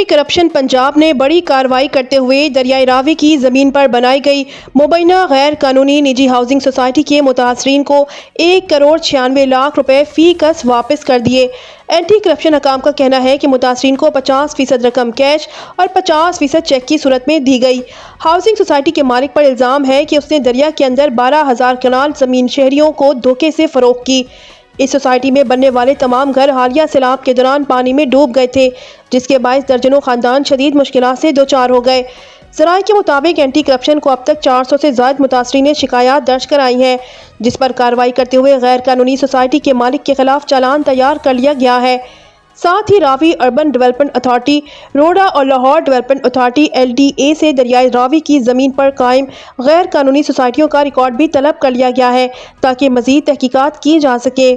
Anti corruption Punjab نے بڑی کارروائی کرتے ہوئے دریائے راوی کی زمین پر بنائی گئی مبینہ غیر قانونی نجی ہاؤسنگ سوسائٹی کے متاثرین کو 1,96,00,000 روپے فی کس واپس کر دیے۔ اینٹی کرپشن حکام کا کہنا ہے کہ متاثرین کو 50% رقم کیش اور 50% چیک کی صورت میں دی گئی۔ ہاؤسنگ سوسائٹی کے مالک پر الزام ہے کہ اس نے دریا کے اندر 12,000 کنال زمین شہریوں کو دھوکے سے فروخت کی۔ اس سوسائٹی میں بننے والے تمام گھر حالیہ سیلاب کے دوران پانی میں ڈوب گئے تھے، جس کے باعث درجنوں خاندان شدید مشکلات سے دوچار ہو گئے۔ ذرائع کے مطابق اینٹی کرپشن کو اب تک 400 سے زائد متاثرین نے شکایات درج کرائی ہیں، جس پر کارروائی کرتے ہوئے غیر قانونی سوسائٹی کے مالک کے خلاف چالان تیار کر لیا گیا ہے۔ ساتھ ہی راوی اربن ڈیولپمنٹ اتھارٹی، روڑا اور لاہور ڈیولپمنٹ اتھارٹی LDA سے دریائے راوی کی زمین پر قائم غیر قانونی سوسائٹیوں کا ریکارڈ بھی طلب کر لیا گیا ہے تاکہ مزید تحقیقات کی جا سکے۔